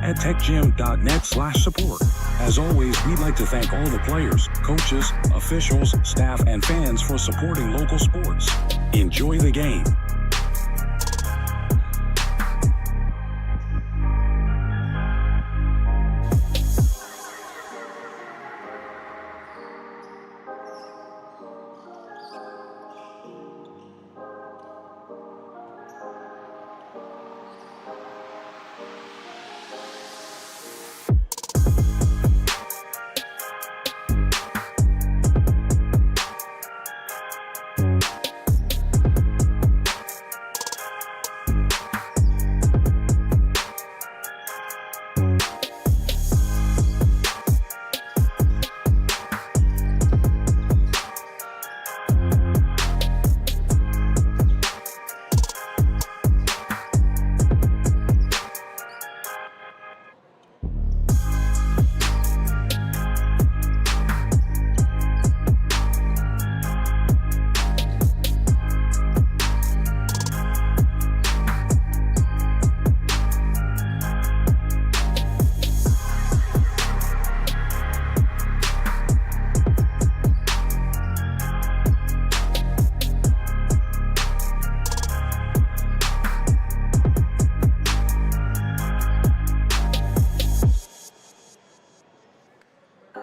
at techgym.net/support. As always, we'd like to thank all the players, coaches, officials, staff, and fans for supporting local sports. Enjoy the game.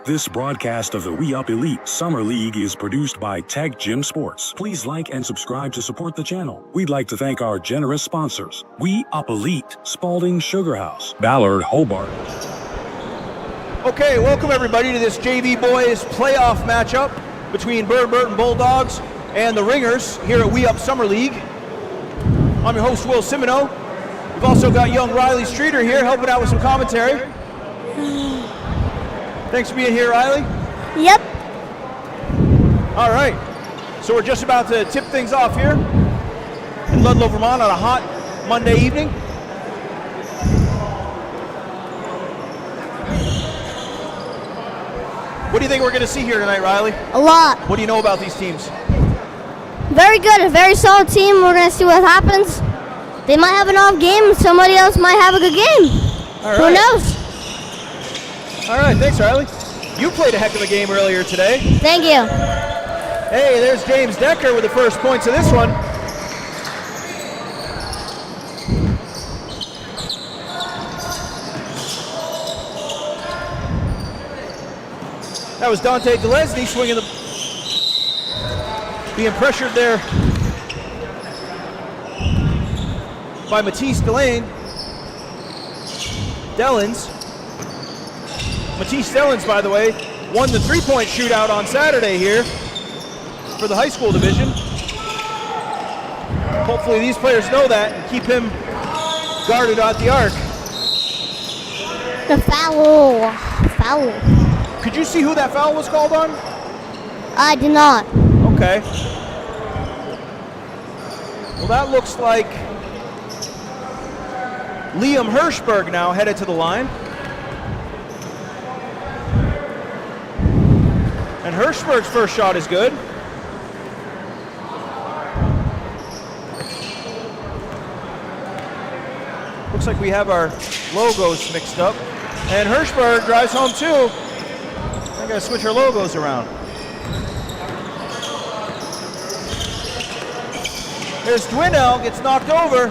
This broadcast of the We Up Elite Summer League is produced by TecGym Sports. Please like and subscribe to support the channel. We'd like to thank our generous sponsors: We Up Elite, Spalding Sugar House, Ballard Hobart. Okay, welcome everybody to this JV Boys playoff matchup between BBA Bulldogs and the Ringers here at We Up Summer League. I'm your host, Will Simoneau. We've also got young Riley Streeter here helping out with some commentary. Thanks for being here, Riley. Yep. All right, so we're just about to tip things off here in Ludlow, Vermont on a hot Monday evening. What do you think we're going to see here tonight, Riley? A lot. What do you know about these teams? Very good, a very solid team. We're going to see what happens. They might have an off game, somebody else might have a good game. All right. Who knows? All right, thanks, Riley. You played a heck of a game earlier today. Thank you. Hey, there's James Decker with the first points of this one. That was Dante Delesny swinging being pressured there by Matisse Dellins. Matisse Dellins, by the way, won the three-point shootout on Saturday here for the high school division. Hopefully these players know that and keep him guarded at the arc. The foul. Could you see who that foul was called on? I did not. Okay. Well, that looks like Liam Hirschberg now headed to the line. And Hirschberg's first shot is good. Looks like we have our logos mixed up. And Hirschberg drives home too. I gotta switch our logos around. There's Dwinell, gets knocked over.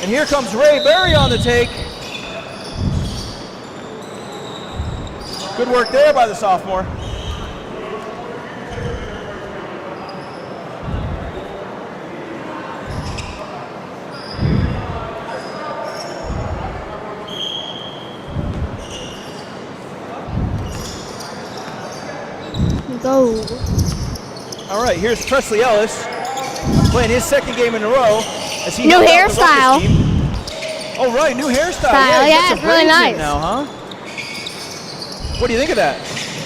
And here comes Ray Berry on the take. Good work there by the sophomore. Go. All right, here's Presley Ellis playing his second game in a row. As he new hairstyle. Oh, right, new hairstyle. Yeah, it's really nice. Now, huh? What do you think of that?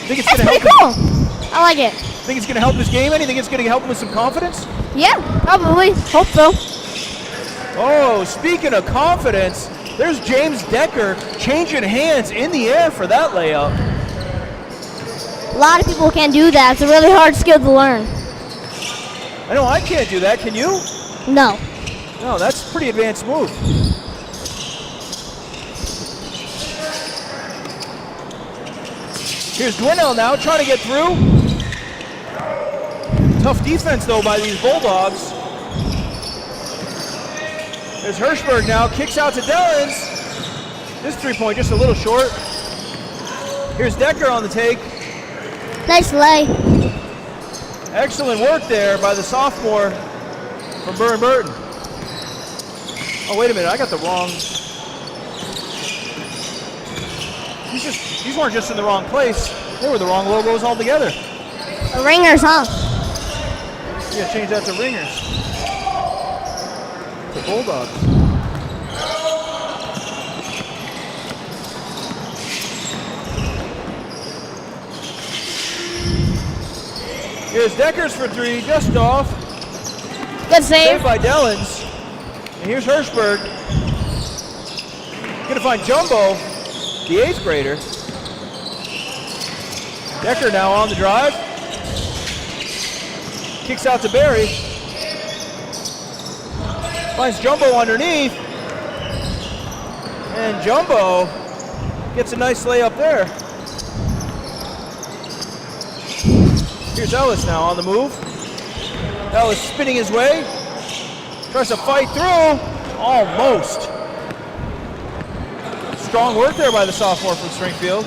Think it's That's gonna pretty help cool. I like it. Think it's going to help his game? Anything it's going to help him with some confidence? Yeah, probably. Hope so. Oh, speaking of confidence, there's James Decker changing hands in the air for that layup. A lot of people can't do that. It's a really hard skill to learn. I know I can't do that. Can you? No. No, that's a pretty advanced move. Here's Dwinell now trying to get through. Tough defense though by these Bulldogs. There's Hirschberg now, kicks out to Dellins. This 3-point just a little short. Here's Decker on the take. Nice lay. Excellent work there by the sophomore from Burton. Oh, wait a minute, I got the wrong. These weren't just in the wrong place, they were the wrong logos altogether. The Ringers, huh? Yeah, change that to Ringers. To Bulldogs. Here's Deckers for 3, just off. Good save. Saved by Dellins. And here's Hirschberg. Gonna find Jumbo, the 8th grader. Decker now on the drive. Kicks out to Barry. Finds Jumbo underneath. And Jumbo gets a nice layup there. Here's Ellis now on the move. Ellis spinning his way. Tries to fight through. Almost. Strong work there by the sophomore from Springfield.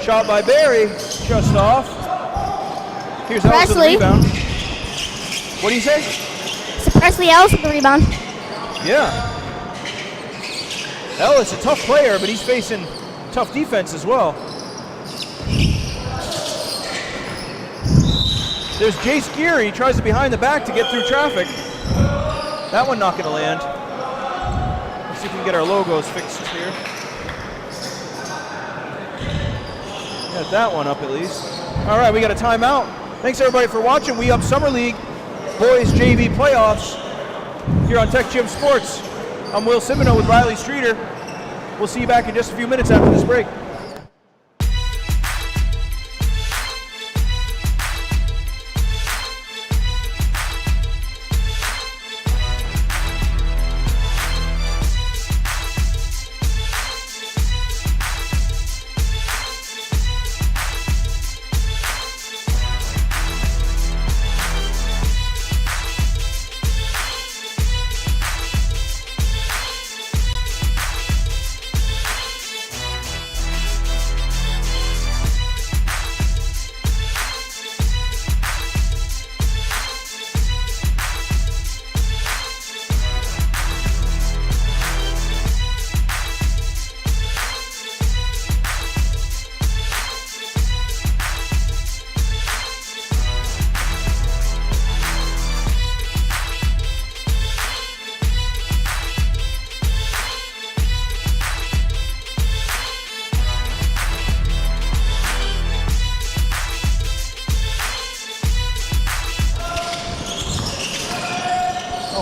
Shot by Barry, just off. Here's Ellis with the rebound. What do you say? So Presley Ellis with the rebound. Yeah. Ellis, a tough player, but he's facing tough defense as well. There's Jace Geary, tries to behind the back to get through traffic. That one not gonna land. Let's see if we can get our logos fixed here. Got that one up at least. All right, we got a timeout. Thanks everybody for watching. We Up Summer League Boys JV Playoffs here on TecGym Sports. I'm Will Simoneau with Riley Streeter. We'll see you back in just a few minutes after this break.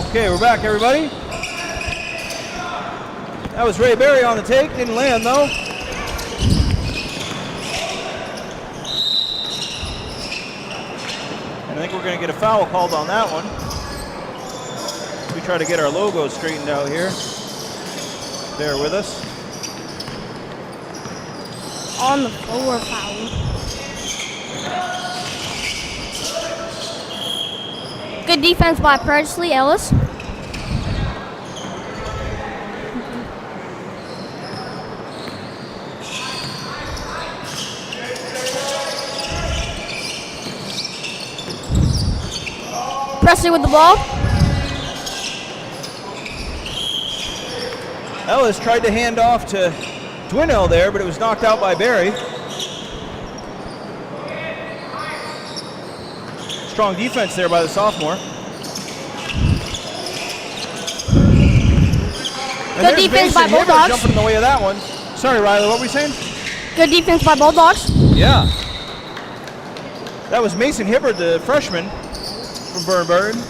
Okay, we're back, everybody. That was Ray Berry on the take. Didn't land, though. And I think we're going to get a foul called on that one. We try to get our logos straightened out here. Bear with us. On the floor foul. Good defense by Presley Ellis. Presley with the ball. Ellis tried to hand off to Dwinell there, but it was knocked out by Barry. Strong defense there by the sophomore. Good defense by Bulldogs. Jumping in the way of that one. Sorry, Riley, what were we saying? Good defense by Bulldogs. Yeah. That was Mason Hibbard, the freshman from Burton.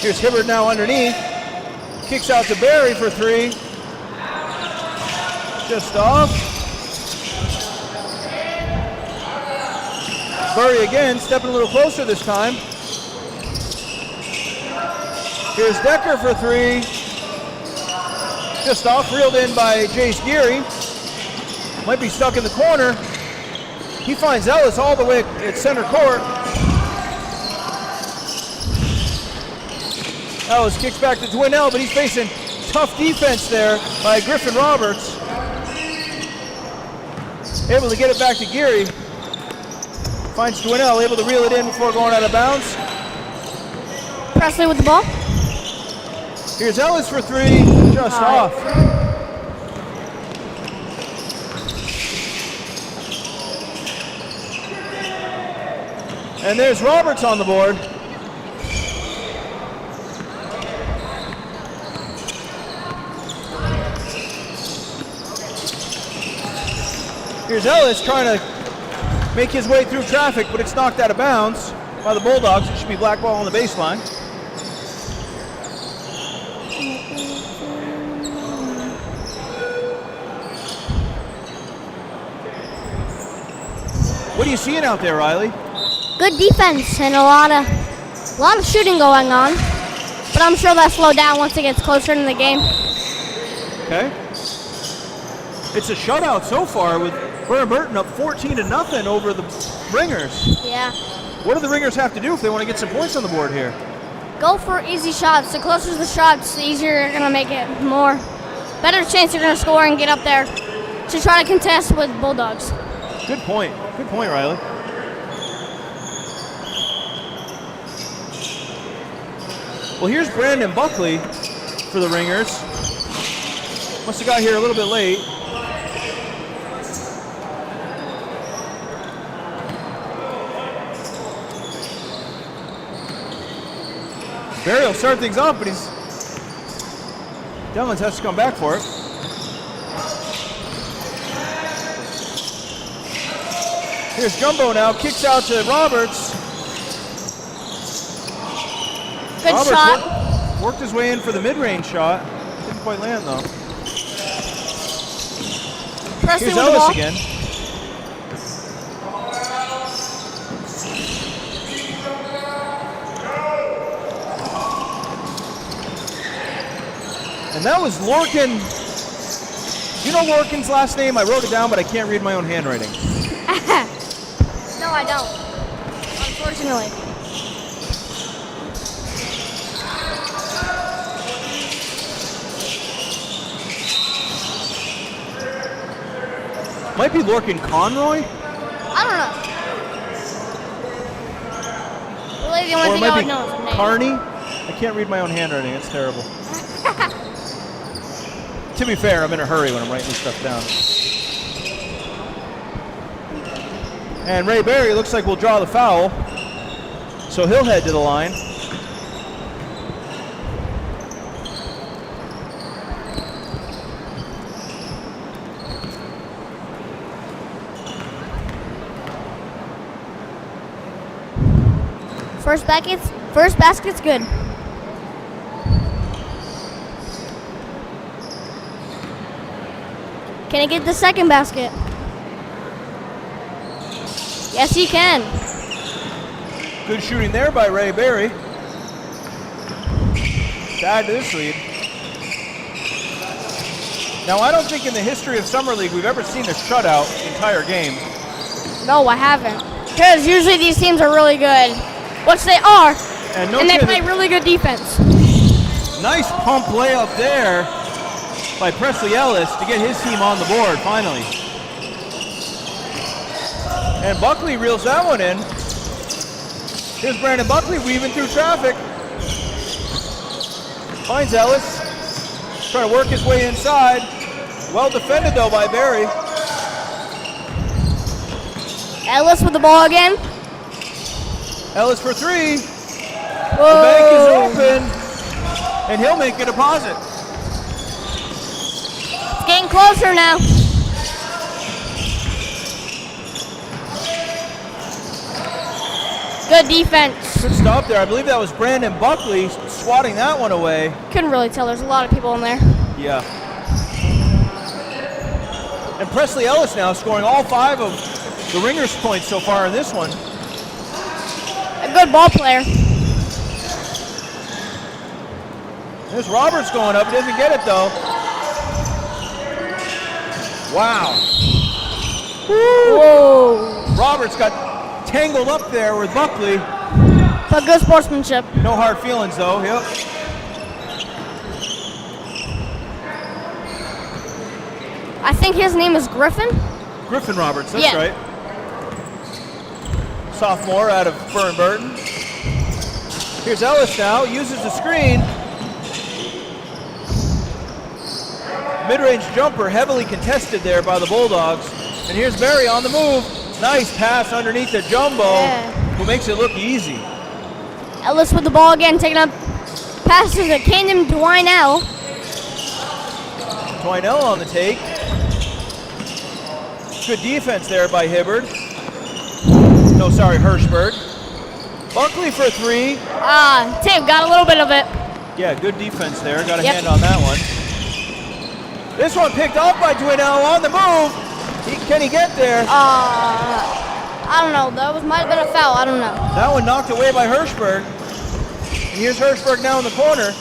Here's Hibbard now underneath. Kicks out to Barry for 3. Just off. Barry again, stepping a little closer this time. Here's Decker for three. Just off, reeled in by Jace Geary. Might be stuck in the corner. He finds Ellis all the way at center court. Ellis kicks back to Dwinell, but he's facing tough defense there by Griffin Roberts. Able to get it back to Geary. Finds Dwinell, able to reel it in before going out of bounds. Presley with the ball. Here's Ellis for three, just off. And there's Roberts on the board. Here's Ellis trying to make his way through traffic, but it's knocked out of bounds by the Bulldogs. It should be black ball on the baseline. What are you seeing out there, Riley? Good defense and a lot of shooting going on, but I'm sure that'll slow down once it gets closer in the game. Okay. It's a shutout so far with Burton up 14-0 over the Ringers. Yeah. What do the Ringers have to do if they want to get some points on the board here? Go for easy shots. The closer the shots, the easier you're going to make it more. Better chance you're going to score and get up there to try to contest with Bulldogs. Good point. Good point, Riley. Well, here's Brandon Buckley for the Ringers. Must have got here a little bit late. Barry will start things off, but Devlins has to come back for it. Here's Jumbo now, kicks out to Roberts. Good Roberts shot. Worked his way in for the mid-range shot. Didn't quite land though. Presley Here's with the Ellis ball. again. And that was Lorcan. You know Lorcan's last name? I wrote it down, but I can't read my own handwriting. No, I don't. Unfortunately. Might be Lorcan Conroy? I don't know. Really, the only Or it thing I might would be know is the name. Carney? I can't read my own handwriting. It's terrible. To be fair, I'm in a hurry when I'm writing this stuff down. And Ray Berry looks like we'll draw the foul. So he'll head to the line. First basket's good. Can he get the second basket? Yes, he can. Good shooting there by Ray Berry. To add to this lead. Now, I don't think in the history of Summer League we've ever seen a shutout the entire game. No, I haven't. Because usually these teams are really good, which they are, And they play really good defense. Nice pump layup there by Presley Ellis to get his team on the board finally. And Buckley reels that one in. Here's Brandon Buckley weaving through traffic. Finds Ellis. Trying to work his way inside. Well defended though by Barry. Ellis with the ball again. Ellis for three. Whoa. The bank is open. And he'll make a deposit. It's getting closer now. Good defense. Good stop there. I believe that was Brandon Buckley swatting that one away. Couldn't really tell. There's a lot of people in there. Yeah. And Presley Ellis now scoring all 5 of the Ringers' points so far in this one. A good ball player. There's Roberts going up. He doesn't get it, though. Wow. Whoa. Roberts got tangled up there with Buckley. But good sportsmanship. No hard feelings, though. Yep. I think his name is Griffin. Griffin Roberts, that's Yeah. right. Sophomore out of Burton. Here's Ellis now, uses the screen. Mid-range jumper, heavily contested there by the Bulldogs. And here's Barry on the move. Nice pass underneath the jumbo, who makes it look easy. Ellis with the ball again, taking up passes to Camden Dwinell. Dwinell on the take. Good defense there by Hibbard. No, sorry, Hirschberg. Buckley for three. Tim got a little bit of it. Yeah, good defense there. Got a hand on that one. This one picked off by Dwinell on the move. Can he get there? I don't know. That might have been a foul. I don't know. That one knocked away by Hirschberg. And here's Hirschberg now in the corner.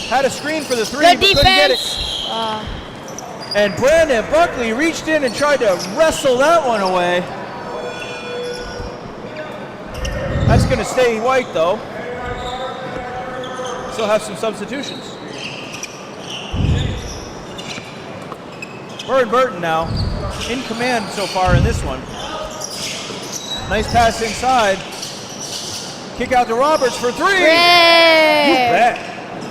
Had a screen for the three, Good but couldn't get it. defense. And Brandon Buckley reached in and tried to wrestle that one away. That's going to stay white, though. Still have some substitutions. Burton now in command so far in this one. Nice pass inside. Kick out to Roberts for three. You bet.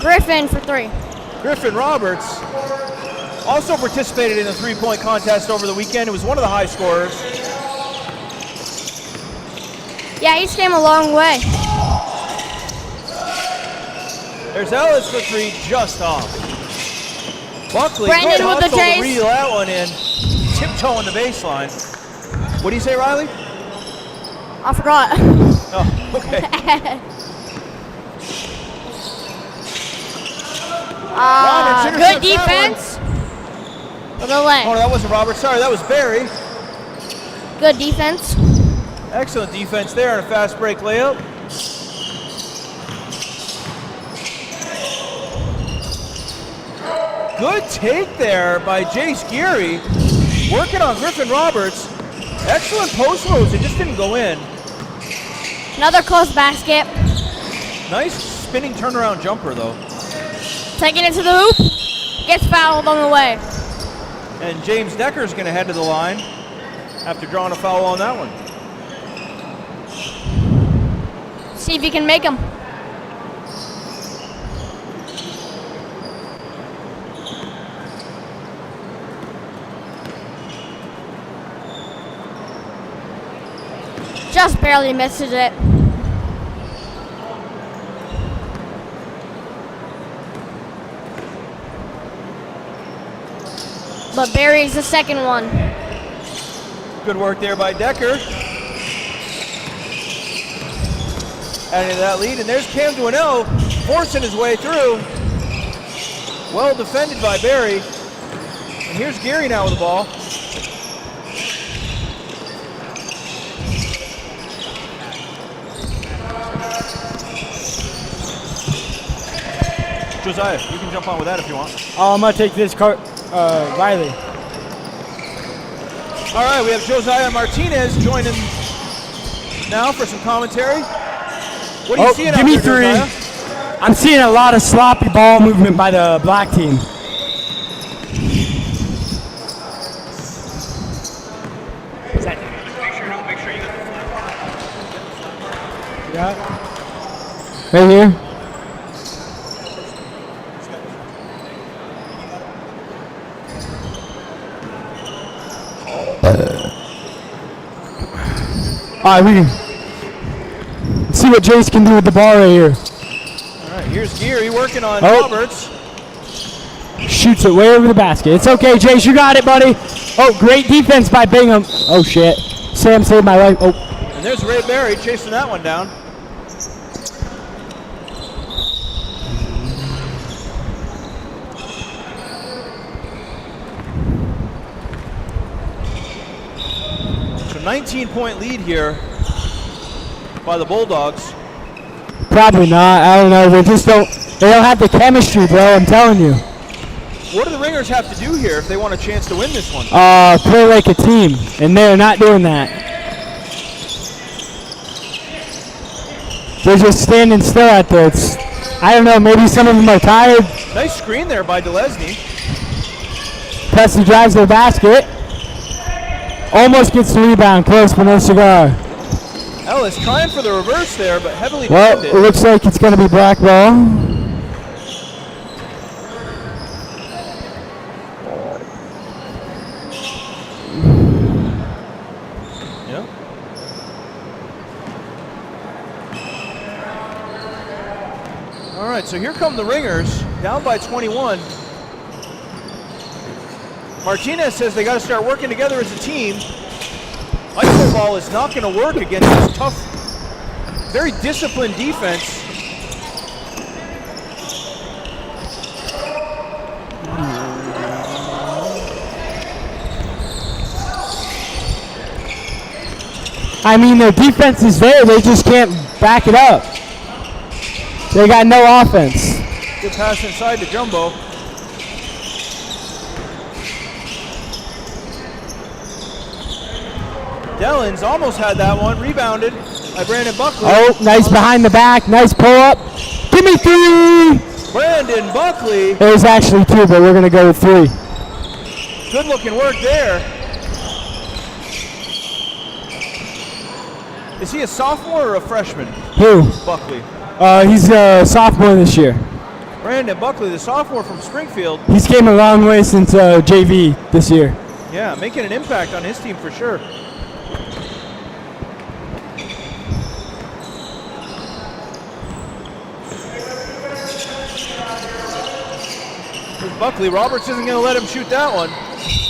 Griffin for three. Griffin Roberts also participated in the three-point contest over the weekend. It was one of the high scorers. Yeah, he's came a long way. There's Ellis for three, just off. Buckley, Brandon good with the hustle to chase. reel that one in. Tiptoeing the baseline. What do you say, Riley? I forgot. Oh, okay. Roberts Good intercepts that one. defense. For the leg. Oh, that wasn't Roberts. Sorry, that was Barry. Good defense. Excellent defense there on a fast break layup. Good take there by Jace Geary. Working on Griffin Roberts. Excellent post moves. It just didn't go in. Another close basket. Nice spinning turnaround jumper, though. Taking it to the hoop. Gets fouled on the way. And James Decker's going to head to the line after drawing a foul on that one. See if he can make them. Just barely misses it. But buries the second one. Good work there by Decker. Adding to that lead, and there's Cam Dwinell forcing his way through. Well defended by Barry. And here's Geary now with the ball. Josiah, you can jump on with that if you want. Oh, I'm going to take this cart, Riley. All right, we have Josiah Martinez joining now for some commentary. What are you seeing out give me there, three. Josiah? I'm seeing a lot of sloppy ball movement by the black team. Yeah. Right here. All right, we can see what Jace can do with the ball right here. All right, here's Geary working on Roberts. Shoots it way over the basket. It's okay, Jace, you got it, buddy. Oh, great defense by Bingham. Oh, shit. Sam saved my life. Oh. And there's Ray Berry chasing that one down. So 19-point lead here by the Bulldogs. Probably not. I don't know. They just don't. They don't have the chemistry, bro. I'm telling you. What do the Ringers have to do here if they want a chance to win this one? Play like a team, and they're not doing that. They're just standing still out there. I don't know, maybe some of them are tired. Nice screen there by Delesny. Presley drives to the basket. Almost gets the rebound, close, but no cigar. Ellis trying for the reverse there, but heavily Well, defended. it looks like it's going to be black ball. All right, so here come the Ringers, down by 21. Martinez says they got to start working together as a team. Iso ball is not going to work against this tough, very disciplined defense. I mean, their defense is there. They just can't back it up. They got no offense. Good pass inside to Jumbo. Dellins almost had that one, rebounded by Brandon Buckley. Oh, nice behind the back, nice pull up. Give me three! Brandon Buckley. It was actually two, but we're gonna go with three. Good looking work there. Is he a sophomore or a freshman? Who? Buckley. He's a sophomore this year. Brandon Buckley, the sophomore from Springfield. He's came a long way since JV this year. Yeah, making an impact on his team for sure. Here's Buckley. Roberts isn't going to let him shoot that one.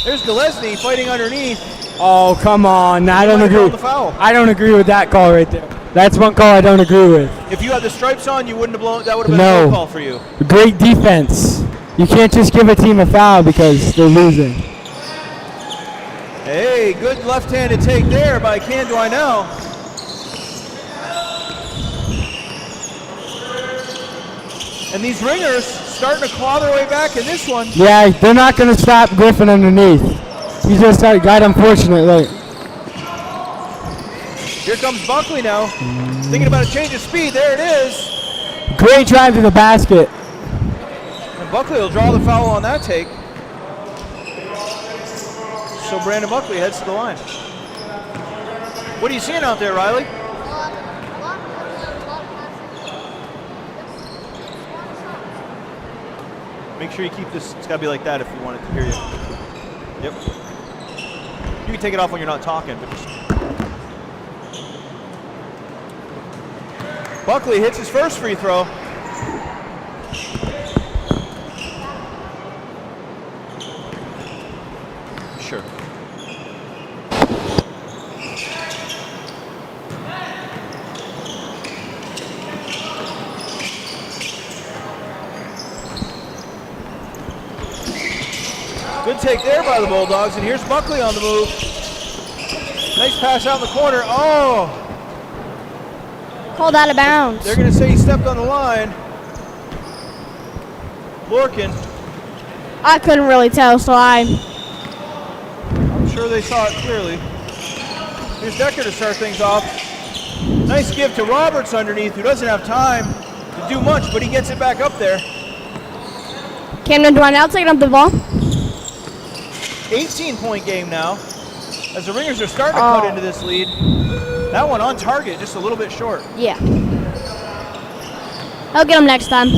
There's Delesny fighting underneath. Oh, come on. I don't agree. The foul. I don't agree with that call right there. That's one call I don't agree with. If you had the stripes on, you wouldn't have blown. That would have been a no call for you. Great defense. You can't just give a team a foul because they're losing. Hey, good left-handed take there by Can Dwinell. And these Ringers starting to claw their way back in this one. Yeah, they're not going to stop Griffin underneath. He's just got unfortunate. Like. Here comes Buckley now. Thinking about a change of speed. There it is. Great drive to the basket. And Buckley will draw the foul on that take. So Brandon Buckley heads to the line. What are you seeing out there, Riley? Make sure you keep this. It's got to be like that if you want it to hear you. Yep. You can take it off when you're not talking, but just. Buckley hits his first free throw. Sure. Good take there by the Bulldogs, and here's Buckley on the move. Nice pass out in the corner. Oh! Called out of bounds. They're going to say he stepped on the line. Lorkin. I couldn't really tell, so I'm sure they saw it clearly. Here's Decker to start things off. Nice give to Roberts underneath, who doesn't have time to do much, but he gets it back up there. Camden Dwinell taking up the ball. 18-point game now, as the Ringers are starting to cut into this lead. That one on target, just a little bit short. Yeah. I'll get him next time.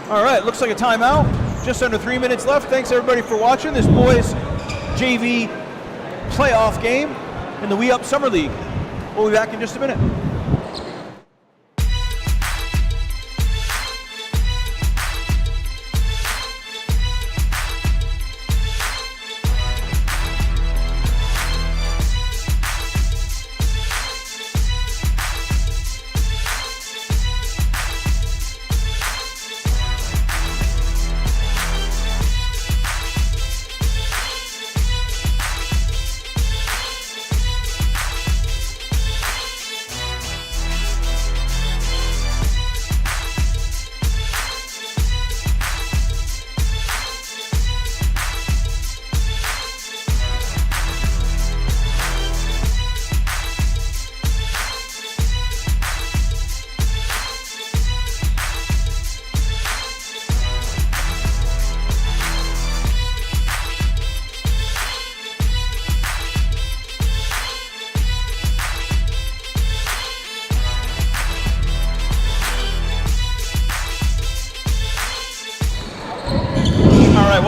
All right, looks like a timeout. Just under 3 minutes left. Thanks everybody for watching this boys JV playoff game in the We Up Summer League. We'll be back in just a minute.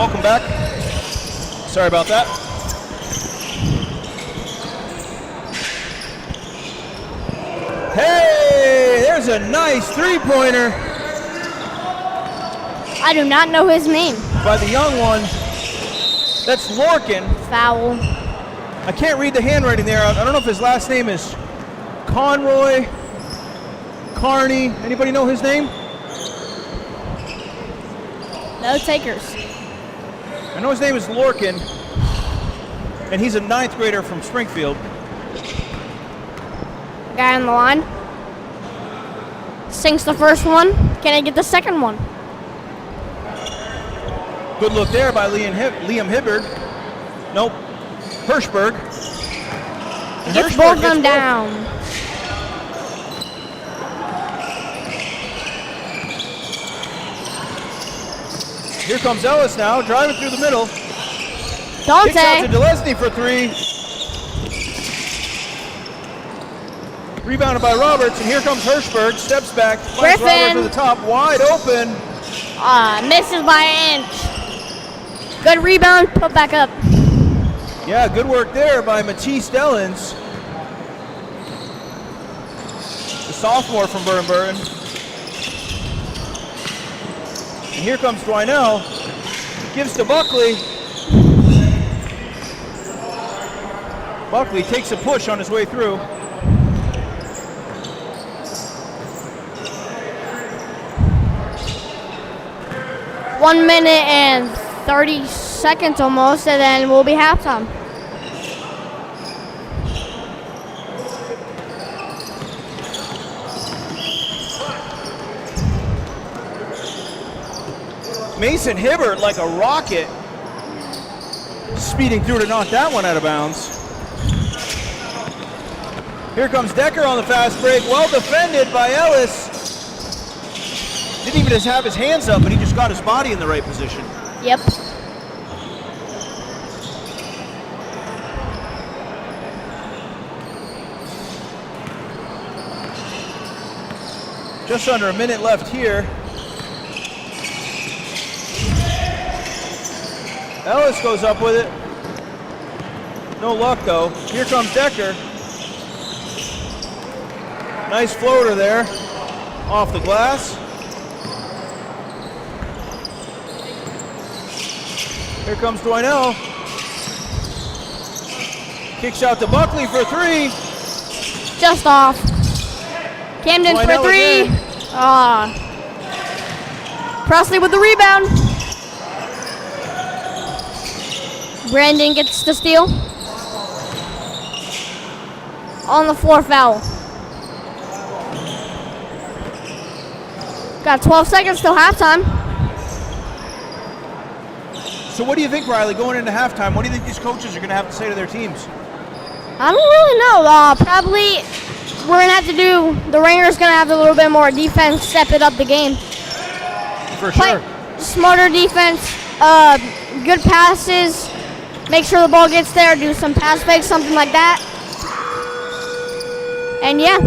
welcome back. Sorry about that. Hey, there's a nice three-pointer I do not know his name. by the young one. That's Lorkin. Foul. I can't read the handwriting there. I don't know if his last name is Conroy, Carney. Anybody know his name? No takers. I know his name is Lorkin, and he's a 9th grader from Springfield. Guy on the line. Sinks the first one. Can I get the second one? Good look there by Liam Hibbard. Nope. Hirschberg. And Gets Hirschberg both of them both. down. Here comes Ellis now, driving through the middle. Kicks out to Dante. Delesny for 3. Rebounded by Roberts, and here comes Hirschberg. Steps back, finds Griffin. Roberts at the top, wide open. Misses by an inch. Good rebound. Put back up. Yeah, good work there by Matisse Dellins, the sophomore from Burton. And here comes Dwinell. Gives to Buckley. Buckley takes a push on his way through. One minute and 30 seconds almost, and then we'll be halftime. Mason Hibbert, like a rocket, speeding through to knock that one out of bounds. Here comes Decker on the fast break, well defended by Ellis. Didn't even just have his hands up, but he just got his body in the right position. Yep. Just under a minute left here. Ellis goes up with it. No luck though. Here comes Decker. Nice floater there. Off the glass. Here comes Dwinell. Kicks out to Buckley for 3. Just off. Camden Dwinell for 3. again. Presley with the rebound. Brandon gets the steal. On the floor, foul. Got 12 seconds till halftime. So what do you think, Riley, going into halftime? What do you think these coaches are going to have to say to their teams? I don't really know. Probably we're going to have to do, the Ringers going to have a little bit more defense, step it up the game. For Play sure. smarter defense, good passes, make sure the ball gets there, do some pass fakes, something like that. And yeah.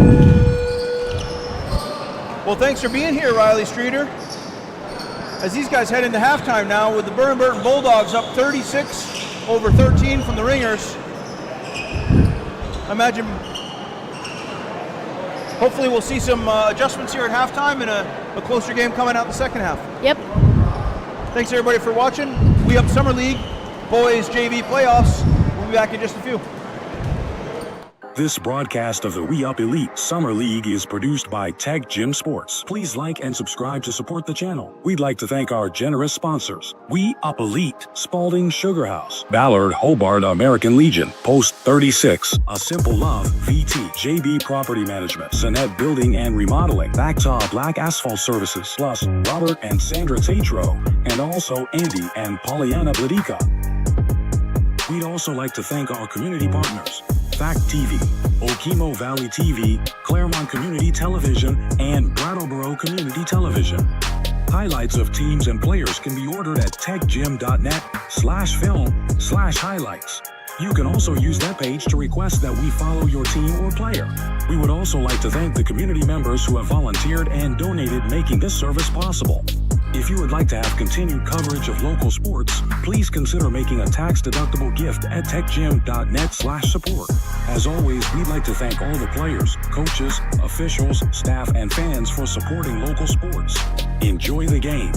Well, thanks for being here, Riley Streeter. As these guys head into halftime now with the Burton Bulldogs up 36-13 from the Ringers. I imagine hopefully we'll see some adjustments here at halftime and a closer game coming out in the second half. Yep. Thanks everybody for watching. We Up Summer League, boys JV playoffs. We'll be back in just a few. This broadcast of the We Up Elite Summer League is produced by TecGym Sports. Please like and subscribe to support the channel. We'd like to thank our generous sponsors: We Up Elite, Spalding Sugar House, Ballard Hobart American Legion, Post 36, A Simple Love, VT, JB Property Management, Sonnet Building and Remodeling, Bactaw Black Asphalt Services, plus Robert and Sandra TATRO, and also Andy and Pollyanna BLADYKA. We'd also like to thank our community partners: Fact TV, Okemo Valley TV, Claremont Community Television, and Brattleboro Community Television. Highlights of teams and players can be ordered at techgym.net/film/highlights. You can also use that page to request that we follow your team or player. We would also like to thank the community members who have volunteered and donated, making this service possible. If you would like to have continued coverage of local sports, please consider making a tax-deductible gift at techgym.net/support. As always, we'd like to thank all the players, coaches, officials, staff, and fans for supporting local sports. Enjoy the game.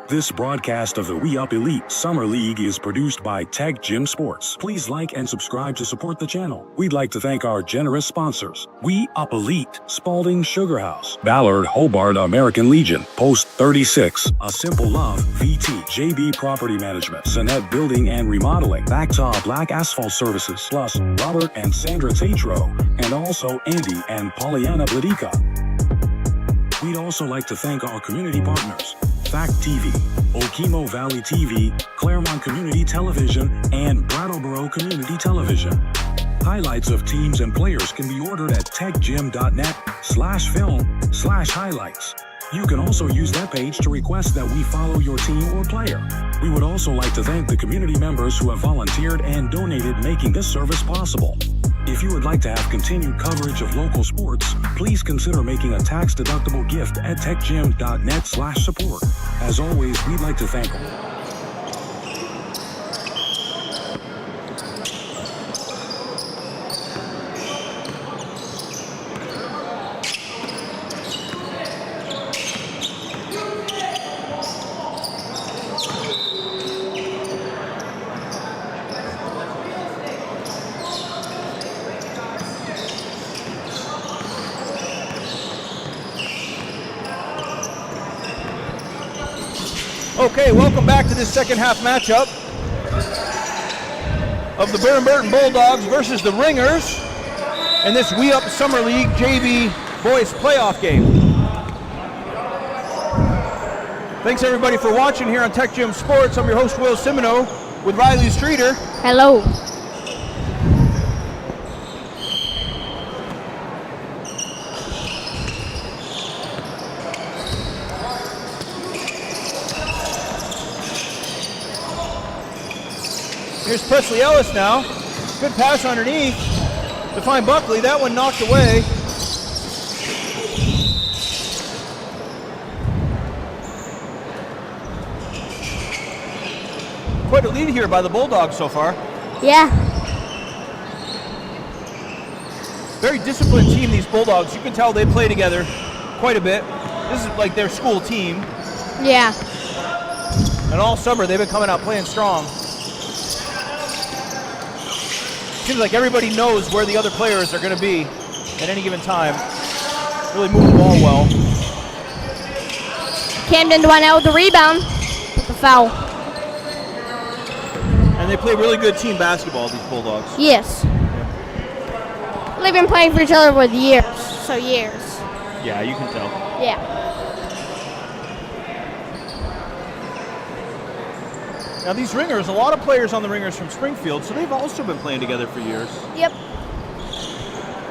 This broadcast of the We Up Elite Summer League is produced by TecGym Sports. Please like and subscribe to support the channel. We'd like to thank our generous sponsors: We Up Elite, Spalding Sugar House, Ballard Hobart American Legion, Post 36, A Simple Love, VT, JB Property Management, Sonnet Building and Remodeling, Backtop Black Asphalt Services, plus Robert and Sandra TATRO, and also Andy and Pollyanna BLADYKA. We'd also like to thank our community partners: Fact TV, Okemo Valley TV, Claremont Community Television, and Brattleboro Community Television. Highlights of teams and players can be ordered at techgym.net/film/highlights. You can also use that page to request that we follow your team or player. We would also like to thank the community members who have volunteered and donated, making this service possible. If you would like to have continued coverage of local sports, please consider making a tax-deductible gift at techgym.net/support. As always, we'd like to thank all. Okay, welcome back to this second half matchup of the Burton Bulldogs versus the Ringers in this We Up Summer League JV Boys Playoff game. Thanks everybody for watching here on TecGym Sports. I'm your host, Will Simoneau, with Riley Streeter. Hello. Here's Presley Ellis now. Good pass underneath to find Buckley. That one knocked away. Quite a lead here by the Bulldogs so far. Yeah. Very disciplined team, these Bulldogs. You can tell they play together quite a bit. This is like their school team. Yeah. And all summer they've been coming out playing strong. Seems like everybody knows where the other players are going to be at any given time. Really move the ball well. Camden went out with the rebound. With the foul. And they play really good team basketball, these Bulldogs. Yes. They've been playing for each other for years. So years. Yeah, you can tell. Yeah. Now these Ringers, a lot of players on the Ringers from Springfield, so they've also been playing together for years. Yep.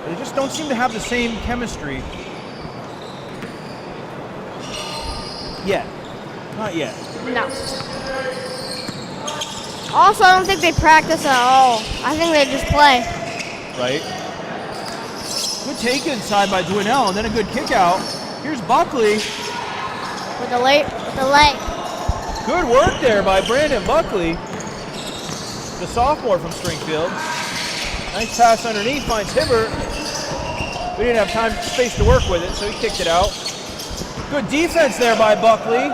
They just don't seem to have the same chemistry yet. Not yet. No. Also, I don't think they practice at all. I think they just play. right? Good take inside by Dwinell, and then a good kick out. Here's Buckley. With the leg. Good work there by Brandon Buckley, the sophomore from Springfield. Nice pass underneath, finds Hibbert. We didn't have space to work with it, so he kicked it out. Good defense there by Buckley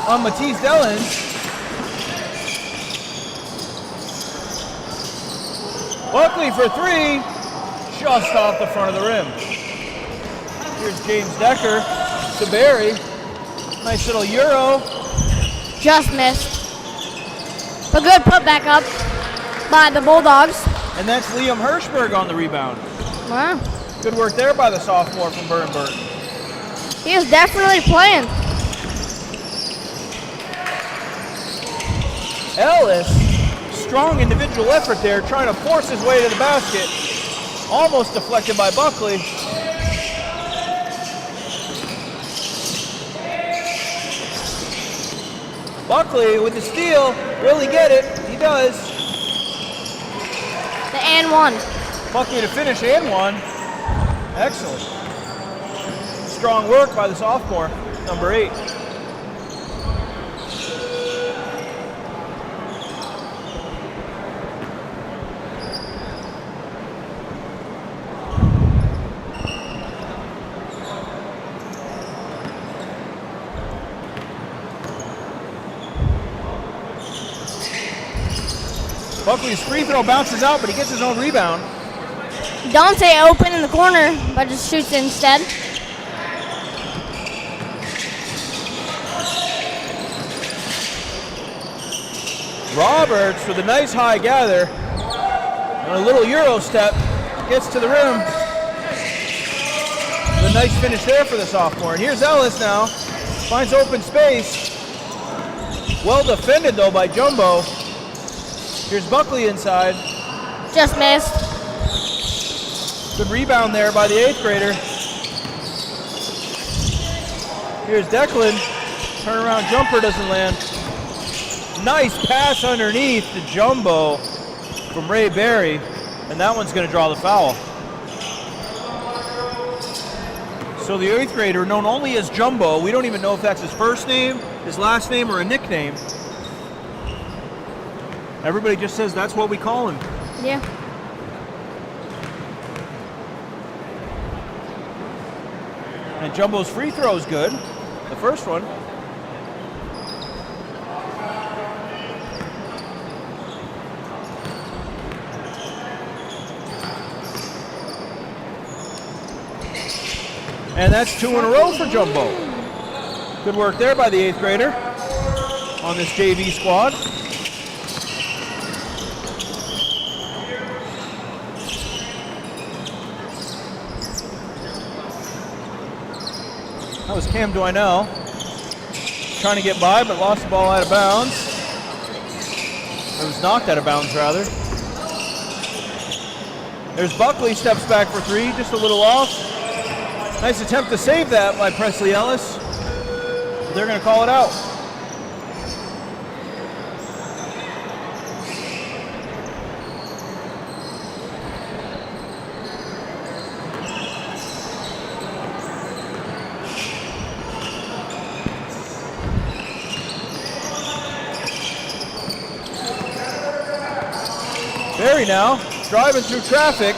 on Matisse Dellins. Buckley for three, just off the front of the rim. Here's James Decker to Barry. Nice little Euro. Just missed. A good putback up by the Bulldogs. And that's Liam Hirschberg on the rebound. Wow. Good work there by the sophomore from Burton. He is definitely playing. Ellis, strong individual effort there, trying to force his way to the basket. Almost deflected by Buckley. Buckley with the steal, really get it, he does. The and one. Buckley to finish and one. Excellent. Strong work by the sophomore, number 8. Buckley's free throw bounces out, but he gets his own rebound. Dante open in the corner, but just shoots it instead. Roberts with a nice high gather. And a little Euro step. Gets to the rim. With a nice finish there for the sophomore. And here's Ellis now. Finds open space. Well defended though by Jumbo. Here's Buckley inside. Just missed. Good rebound there by the 8th grader. Here's Declan. Turnaround jumper doesn't land. Nice pass underneath to Jumbo from Ray Berry. And that one's going to draw the foul. So the 8th grader, known only as Jumbo, we don't even know if that's his first name, his last name, or a nickname. Everybody just says that's what we call him. Yeah. And Jumbo's free throw is good. The first one. And that's 2 in a row for Jumbo. Good work there by the 8th grader on this JV squad. That was Cam Dwinell trying to get by, but lost the ball out of bounds. It was knocked out of bounds, rather. There's Buckley, steps back for 3, just a little off. Nice attempt to save that by Presley Ellis. They're going to call it out. Barry now, driving through traffic.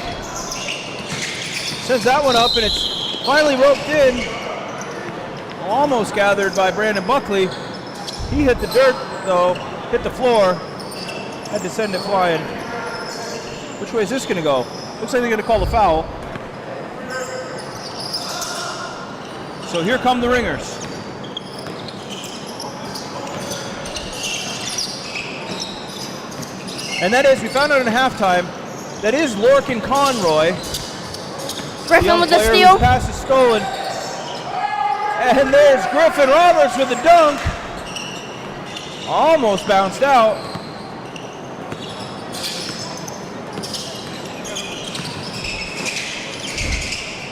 Sends that one up, and it's finally roped in. Almost gathered by Brandon Buckley. He hit the dirt, though, hit the floor. Had to send it flying. Which way is this going to go? Looks like they're going to call the foul. So here come the ringers. And that is, we found out in halftime, that is Lorcan Conroy. Griffin with the steal. Pass is stolen. And there's Griffin Roberts with the dunk. Almost bounced out.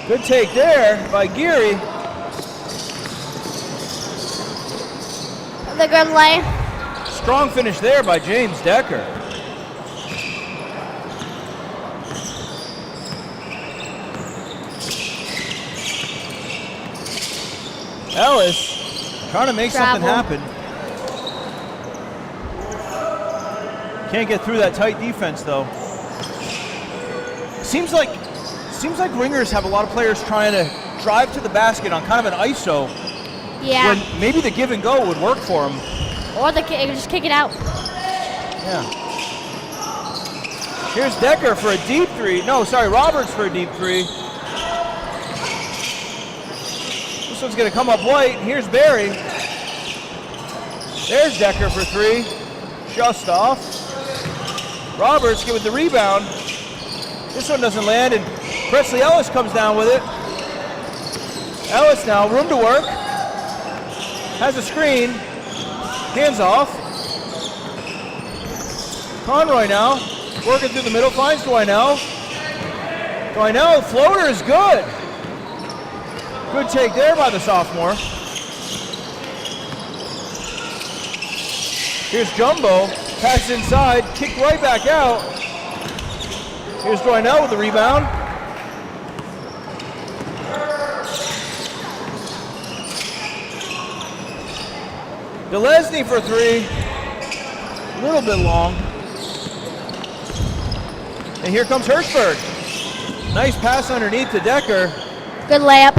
Good take there by Geary. The good lay. Strong finish there by James Decker. Ellis trying to make something happen. Can't get through that tight defense though. Seems like Ringers have a lot of players trying to drive to the basket on kind of an ISO. Yeah. When maybe the give and go would work for them. Or just kick it out. Yeah. Here's Decker for a deep three. No, sorry, Roberts for a deep three. This one's gonna come up white. Here's Barry. There's Decker for three. Just off. Roberts get with the rebound. This one doesn't land, and Presley Ellis comes down with it. Ellis now, room to work. Has a screen. Hands off. Conroy now, working through the middle, finds Dwinell. Dwinell, floater is good. Good take there by the sophomore. Here's Jumbo, passes inside, kicked right back out. Here's Dwinell with the rebound. Delesny for three, a little bit long. And here comes Hirschberg. Nice pass underneath to Decker. Good layup.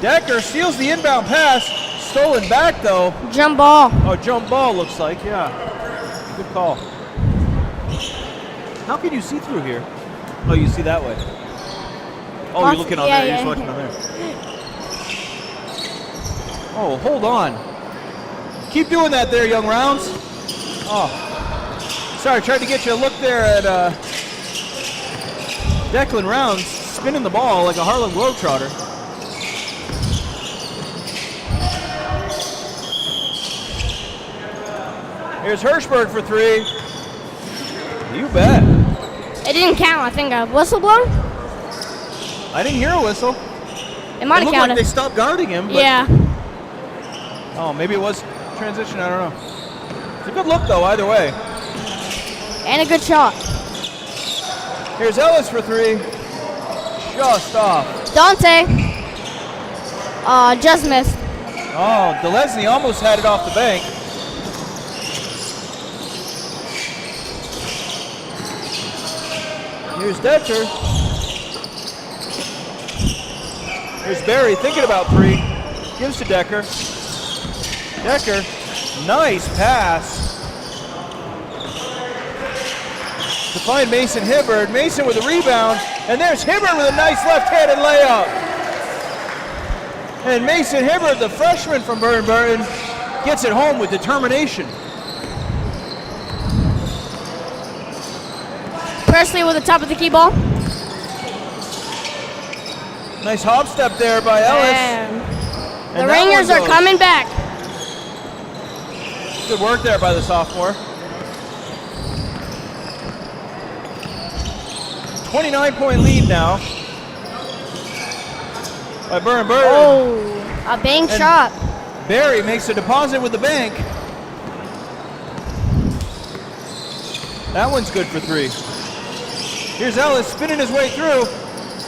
Decker steals the inbound pass, stolen back though. Jump ball. Oh, jump ball looks like, yeah. Good call. How can you see through here? Oh, you see that way. Oh, you're looking on there, you're just watching on there. Oh, hold on. Keep doing that there, young rounds. Oh, sorry, tried to get you a look there at Declan Rounds, spinning the ball like a Harlem Globetrotter. Here's Hirschberg for three. You bet. It didn't count, I think. A whistle blown? I didn't hear a whistle. It might have looked counted. like they stopped guarding him. But Yeah. oh, maybe it was transition, I don't know. It's a good look though, either way. And a good shot. Here's Ellis for three. Just off. Dante. Just missed. Oh, Delesny almost had it off the bank. Here's Decker. Here's Barry thinking about three. Gives to Decker. Decker, nice pass. To find Mason Hibbard. Mason with a rebound. And there's Hibbard with a nice left-handed layup. And Mason Hibbard, the freshman from Burton, gets it home with determination. Presley with the top of the key ball. Nice hop step there by Ellis. And the Ringers are coming back. Good work there by the sophomore. 29-point lead now by Burton. Oh, a bank shot. Barry makes a deposit with the bank. That one's good for three. Here's Ellis spinning his way through,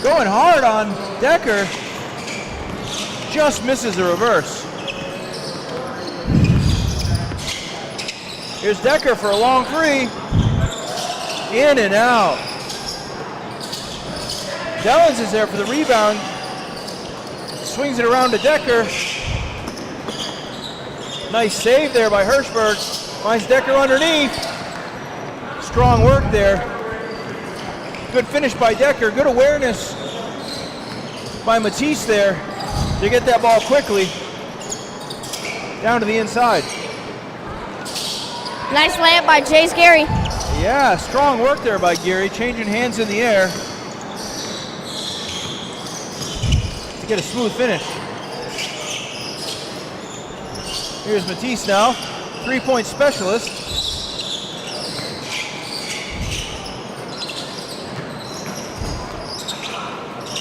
going hard on Decker. Just misses the reverse. Here's Decker for a long three. In and out. Dellins is there for the rebound. Swings it around to Decker. Nice save there by Hirschberg. Finds Decker underneath. Strong work there. Good finish by Decker. Good awareness by Matisse there to get that ball quickly down to the inside. Nice layup by Chase Gary. Yeah, strong work there by Gary, changing hands in the air to get a smooth finish. Here's Matisse now, three-point specialist.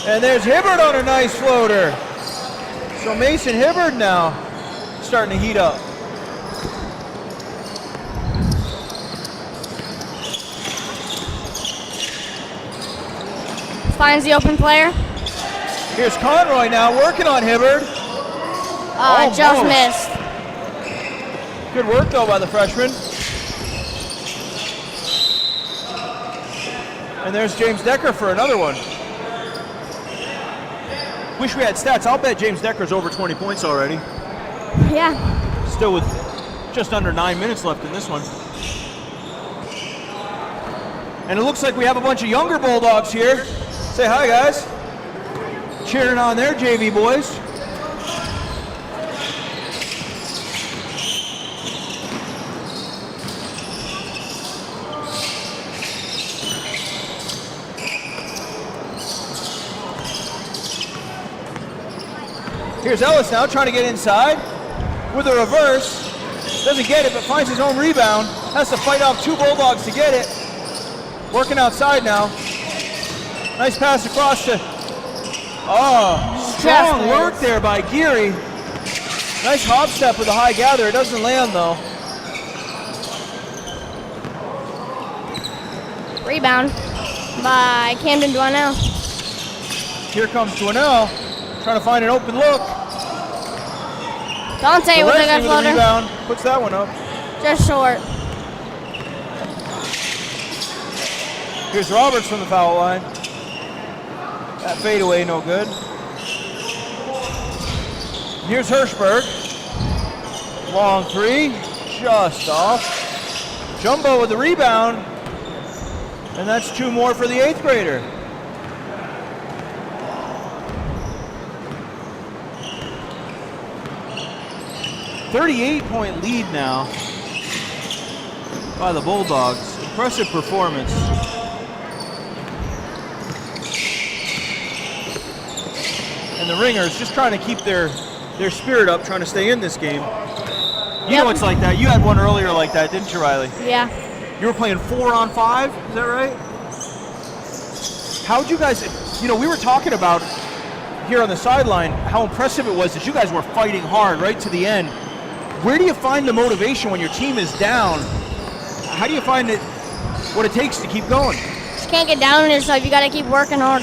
And there's Hibbard on a nice floater. So Mason Hibbard now starting to heat up. Finds the open player. Here's Conroy now working on Hibbard. Just missed. Good work though by the freshman. And there's James Decker for another one. Wish we had stats. I'll bet James Decker's over 20 points already. Yeah. Still with just under 9 minutes left in this one. And it looks like we have a bunch of younger Bulldogs here. Say hi, guys. Cheering on their JV boys. Here's Ellis now trying to get inside with a reverse. Doesn't get it, but finds his own rebound. Has to fight off 2 Bulldogs to get it. Working outside now. Nice pass across to, strong work there by Geary. Nice hop step with a high gather. It doesn't land though. Rebound by Camden Dwynell. Here comes Dwynell, trying to find an open look. Dante with a good floater. Rebound, puts that one up. Just short. Here's Roberts from the foul line. That fadeaway, no good. Here's Hirschberg. Long 3, just off. Jumbo with the rebound. And that's 2 more for the 8th grader. .38 lead now by the Bulldogs. Impressive performance. And the Ringers just trying to keep their spirit up, trying to stay in this game. You know it's like that. You had one earlier like that, didn't you, Riley? Yeah. You were playing 4-on-5, is that right? How'd you guys, we were talking about here on the sideline how impressive it was that you guys were fighting hard right to the end. Where do you find the motivation when your team is down? How do you find it, what it takes to keep going? Just can't get down on yourself. You got to keep working hard.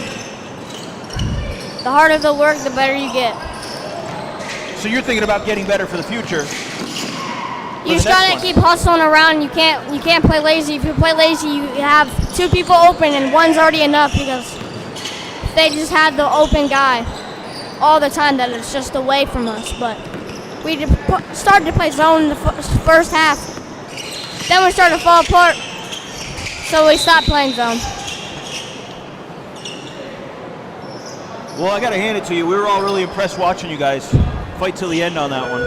The harder the work, the better you get. So you're thinking about getting better for the future. You just got to keep hustling around. You can't play lazy. If you play lazy, you have 2 people open and one's already enough, because if they just had the open guy all the time, that it's just away from us. But we started to play zone in the first half. Then we started to fall apart, so we stopped playing zone. Well, I got to hand it to you. We were all really impressed watching you guys fight till the end on that one.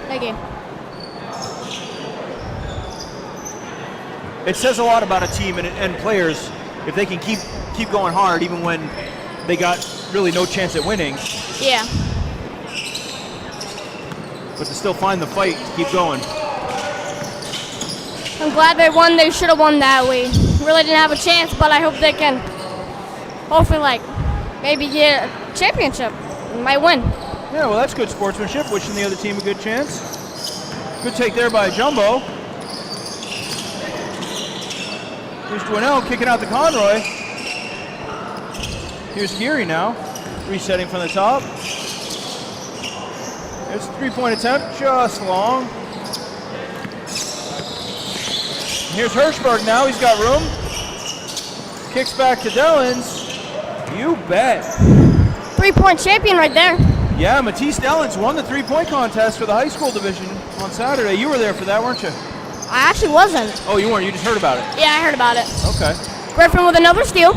Thank you. It says a lot about a team and players if they can keep going hard even when they got really no chance at winning. Yeah. But to still find the fight to keep going. I'm glad they won. They should have won that. We really didn't have a chance, but I hope they can hopefully maybe get a championship. We might win. Yeah, well, that's good sportsmanship, wishing the other team a good chance. Good take there by Jumbo. Here's Dwynell kicking out to Conroy. Here's Geary now, resetting from the top. There's a 3-point attempt, just long. Here's Hirschberg now, he's got room. Kicks back to Dellins. You bet. 3-point champion right there. Yeah, Matisse Dellins won the 3-point contest for the high school division on Saturday. You were there for that, weren't you? I actually wasn't. Oh, you weren't, you just heard about it? Yeah, I heard about it. Okay. Griffin with another steal.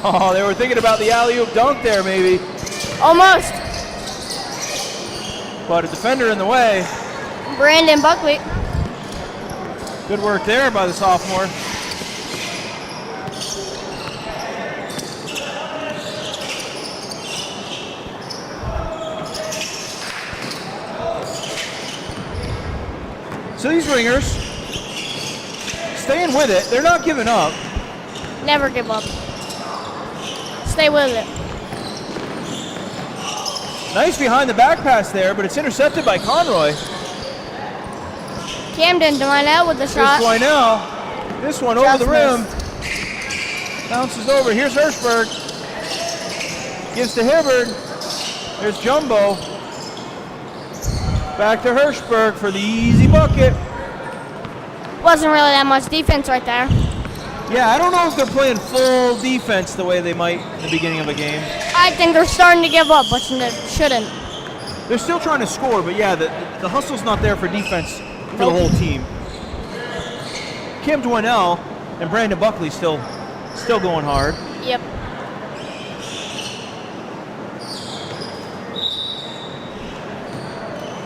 Oh, they were thinking about the alley-oop dunk there, maybe. Almost. But a defender in the way. Brandon Buckley. Good work there by the sophomore. So these Ringers staying with it. They're not giving up. Never give up. Stay with it. Nice behind the back pass there, but it's intercepted by Conroy. Camden Dwynell with the shot. Here's Dwynell. This one over the rim. Bounces over. Here's Hirschberg. Gives to Hibbard. There's Jumbo. Back to Hirschberg for the easy bucket. Wasn't really that much defense right there. Yeah, I don't know if they're playing full defense the way they might in the beginning of a game. I think they're starting to give up, but they shouldn't. They're still trying to score, but yeah, the hustle's not there for defense for the whole team. Kim Dwinell and Brandon Buckley still going hard. Yep.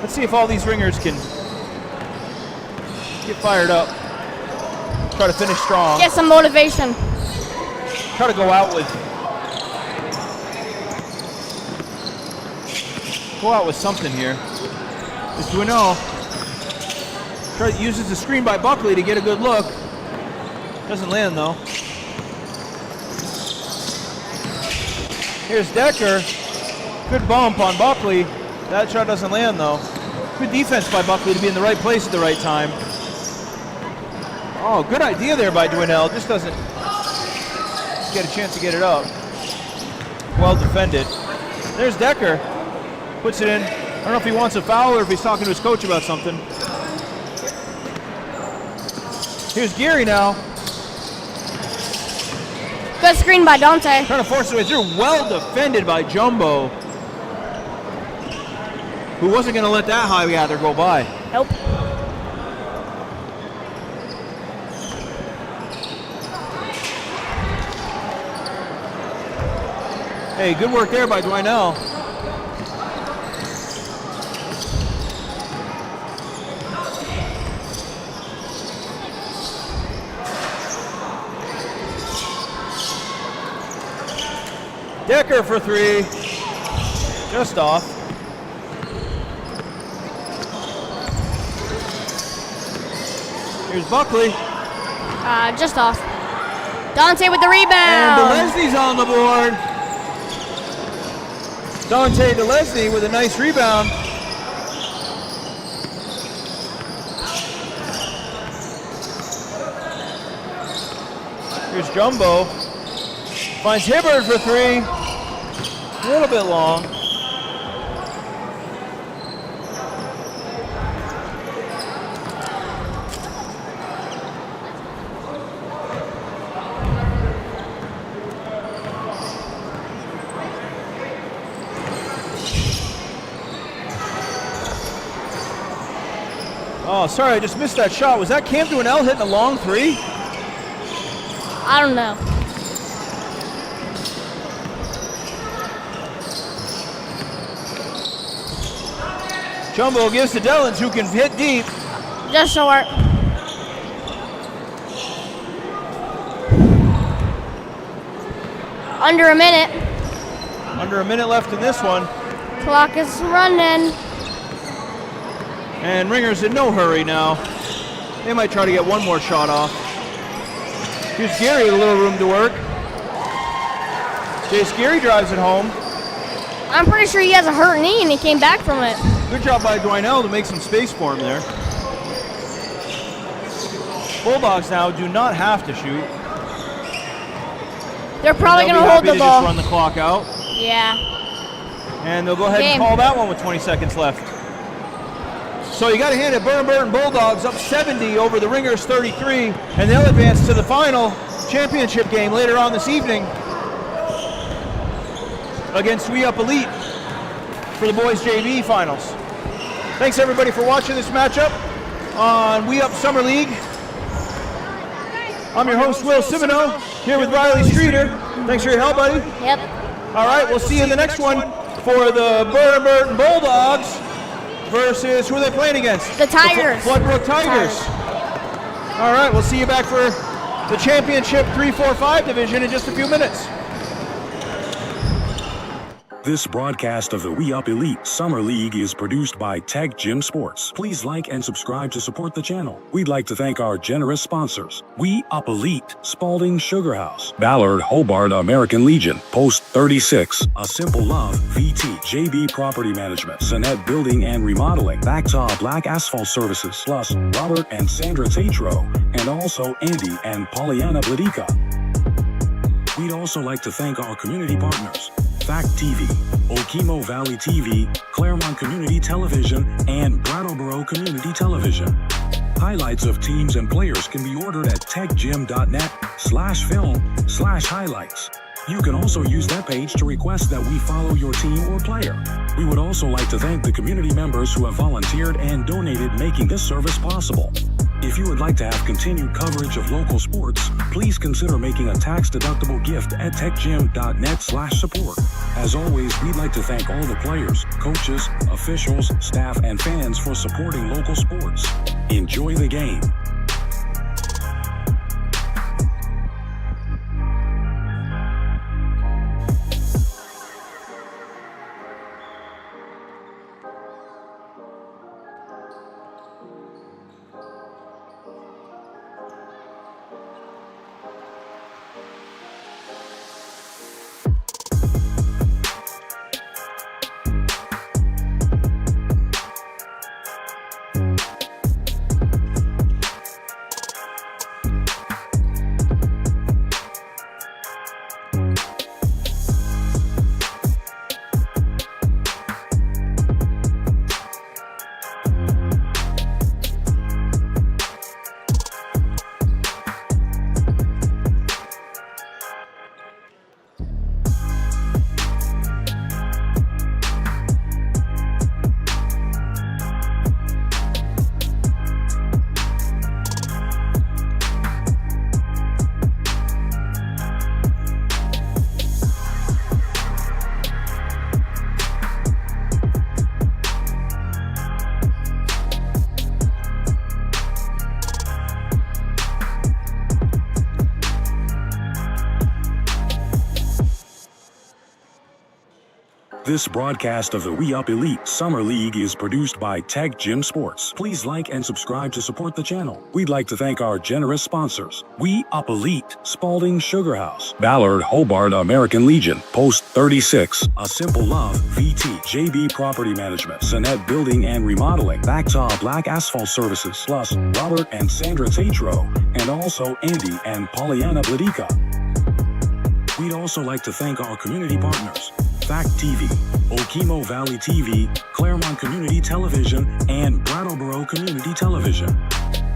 Let's see if all these ringers can get fired up. Try to finish strong. Get some motivation. Try to go out with something here. It's Dwinell. Uses the screen by Buckley to get a good look. Doesn't land though. Here's Decker. Good bump on Buckley. That shot doesn't land though. Good defense by Buckley to be in the right place at the right time. Oh, good idea there by Dwinell. Just doesn't get a chance to get it up. Well defended. There's Decker. Puts it in. I don't know if he wants a foul or if he's talking to his coach about something. Here's Geary now. Good screen by Dante. Trying to force it away through. Well defended by Jumbo, who wasn't going to let that high gather go by. Nope. Hey, good work there by Dwinell. Decker for three. Just off. Here's Buckley. Just off. Dante with the rebound. And DeLesney's on the board. Dante DeLesney with a nice rebound. Here's Jumbo. Finds Hibbard for three. A little bit long. Oh, sorry, I just missed that shot. Was that Cam Dwinell hitting a long three? I don't know. Jumbo gives to Dellins, who can hit deep. Just short. Under a minute. Under a minute left in this one. Clock is running. And Ringer's in no hurry now. They might try to get one more shot off. Here's Geary with a little room to work. Jace Geary drives it home. I'm pretty sure he has a hurt knee and he came back from it. Good job by Dwinell to make some space for him there. Bulldogs now do not have to shoot. They're probably going to They'll hold be the happy to just ball. run the clock out. Yeah. And they'll go ahead and call that one with 20 seconds left. So you got to hand it Burton Bulldogs up 70 over the Ringers 33, and they'll advance to the final championship game later on this evening against We Up Elite for the boys JV finals. Thanks everybody for watching this matchup on We Up Summer League. I'm your host Will Simoneau, here with Riley Streeter. Thanks for your help, buddy. Yep. All right, we'll see you in the next one for the Burton Bulldogs versus, who are they playing against? The Tigers. The Floodbrook Tigers. All right, we'll see you back for the championship 3-4-5 division in just a few minutes. This broadcast of the We Up Elite Summer League is produced by TecGym Sports. Please like and subscribe to support the channel. We'd like to thank our generous sponsors: We Up Elite, Spalding Sugar House, Ballard Hobart American Legion, Post 36, A Simple Love, VT, JB Property Management, Sonnet Building and Remodeling, Bactaw Black Asphalt Services, plus Robert and Sandra TATRO, and also Andy and Pollyanna BLADYKA. We'd also like to thank our community partners, Fact TV, Okemo Valley TV, Claremont Community Television, and Brattleboro Community Television. Highlights of teams and players can be ordered at techgym.net/film/highlights. You can also use that page to request that we follow your team or player. We would also like to thank the community members who have volunteered and donated, making this service possible. If you would like to have continued coverage of local sports, please consider making a tax-deductible gift at techgym.net/support. As always, we'd like to thank all the players, coaches, officials, staff, and fans for supporting local sports. Enjoy the game. This broadcast of the We Up Elite Summer League is produced by TecGym Sports. Please like and subscribe to support the channel. We'd like to thank our generous sponsors: We Up Elite, Spalding Sugar House, Ballard Hobart American Legion, Post 36, A Simple Love, VT, JB Property Management, Sonnet Building and Remodeling, Bactaw Black Asphalt Services, plus Robert and Sandra TATRO, and also Andy and Pollyanna BLADYKA. We'd also like to thank our community partners: Fact TV, Okemo Valley TV, Claremont Community Television, and Brattleboro Community Television.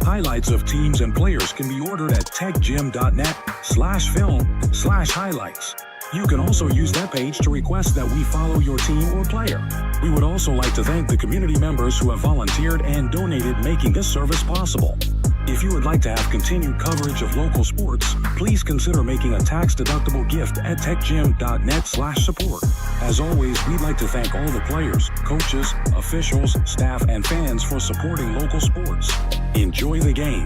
Highlights of teams and players can be ordered at techgym.net/film/highlights. You can also use that page to request that we follow your team or player. We would also like to thank the community members who have volunteered and donated, making this service possible. If you would like to have continued coverage of local sports, please consider making a tax-deductible gift at techgym.net/support. As always, we'd like to thank all the players, coaches, officials, staff, and fans for supporting local sports. Enjoy the game.